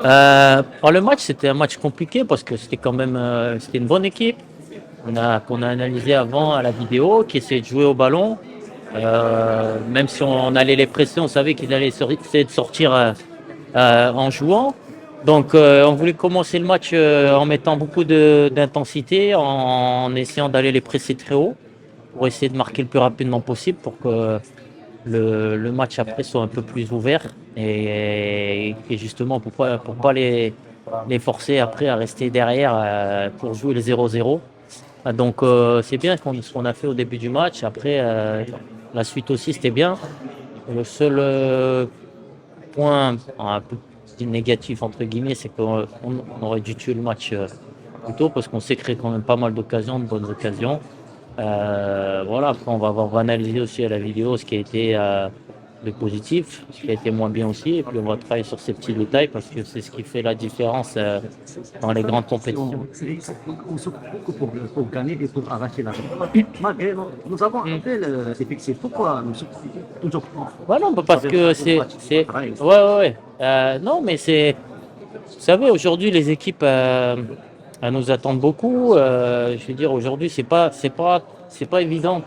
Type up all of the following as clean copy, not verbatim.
Le match, c'était un match compliqué parce que c'était quand même c'était une bonne équipe. Qu'on a analysé avant à la vidéo, qui essayait de jouer au ballon. Même si on allait les presser, on savait qu'ils allaient essayer de sortir en jouant. Donc on voulait commencer le match en mettant beaucoup d'intensité, en essayant d'aller les presser très haut, pour essayer de marquer le plus rapidement possible, pour que le match après soit un peu plus ouvert et justement pour pas les forcer après à rester derrière pour jouer les 0-0. Donc c'est bien ce qu'on a fait au début du match. Après, la suite aussi, c'était bien. Le seul point un peu négatif, entre guillemets, c'est qu'on aurait dû tuer le match plus tôt parce qu'on s'est créé quand même pas mal d'occasions, de bonnes occasions. Voilà, après on va analyser aussi à la vidéo ce qui a été le positif, ce qui a été moins bien aussi, et puis on va travailler sur ces petits détails parce que c'est ce qui fait la différence dans les grandes compétitions. On souffre beaucoup pour gagner et pour arracher la victoire. Malgré nous avons un tel effectif. Pourquoi nous souffrons toujours Ouais, non, bah, parce que ouais, ouais, ouais. Non, mais vous savez, aujourd'hui, les équipes, elles nous attendent beaucoup. Je veux dire, aujourd'hui, c'est pas évident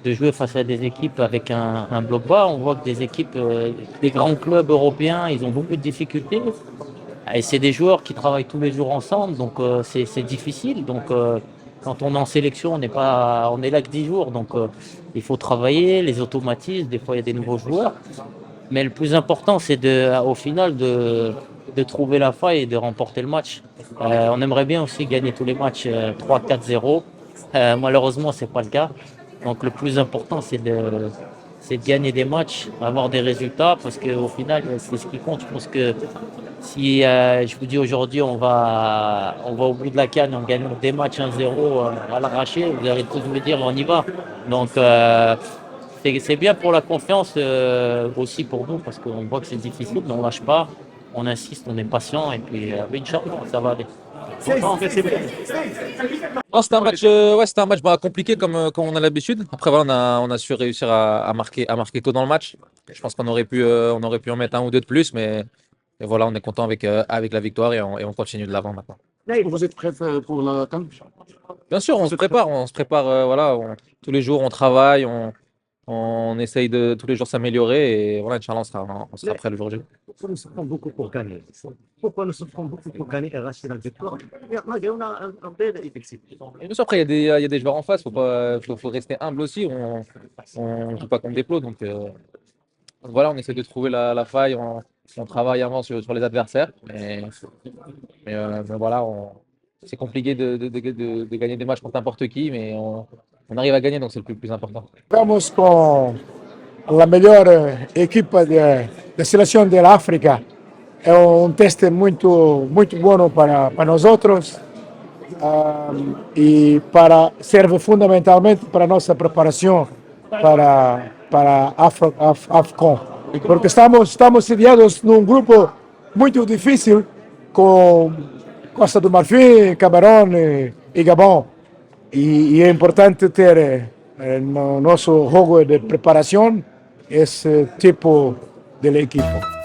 de jouer face à des équipes avec un bloc bas. On voit que des équipes, des grands clubs européens, ils ont beaucoup de difficultés. Et c'est des joueurs qui travaillent tous les jours ensemble, donc c'est difficile. Donc quand on est en sélection, on est là que 10 jours, donc il faut travailler, les automatismes. Des fois, il y a des nouveaux joueurs. Mais le plus important, c'est au final de trouver la faille et de remporter le match. On aimerait bien aussi gagner tous les matchs 3-4-0. Malheureusement, c'est pas le cas. Donc le plus important, c'est de gagner des matchs, avoir des résultats, parce qu'au final, c'est ce qui compte. Je pense que si je vous dis aujourd'hui, on va au bout de la canne, on gagne des matchs 1-0 à l'arraché, vous allez tous me dire on y va. Donc c'est bien pour la confiance, aussi pour nous, parce qu'on voit que c'est difficile, mais on lâche pas, on insiste, on est patient, et puis Inch'Allah, ça va aller. Non, c'était un match bah, compliqué comme on a l'habitude. Après, voilà, on a su réussir à marquer tôt dans le match. Je pense on aurait pu en mettre un ou deux de plus, mais voilà, on est content avec la victoire et on continue de l'avant maintenant. vous êtes prêts pour la CAN? Bien sûr, on se prépare, voilà, tous les jours, on travaille, on essaye de tous les jours s'améliorer et voilà, Inch'Allah, on sera prêt le jour J. Pourquoi nous souffrons beaucoup pour gagner? Pourquoi nous souffrons beaucoup pour gagner et arracher la victoire? Malgré on a un bel effectif. Et bien sûr, après, il y a des joueurs en face, faut rester humble aussi. On joue pas contre des plots, donc voilà, on essaie de trouver la faille, on travaille avant sur les adversaires, mais voilà, c'est compliqué de gagner des matchs contre n'importe qui, mais on arrive à gagner, donc c'est le plus important. Vamos com a melhor equipa da seleção da África. É teste muito bom para nós outros e serve fundamentalmente para a nossa preparação para AFCON. Porque estamos sediados num grupo muito difícil com Costa do Marfim, Camarão e Gabão. E é importante ter no nosso jogo de preparação esse tipo de equipo.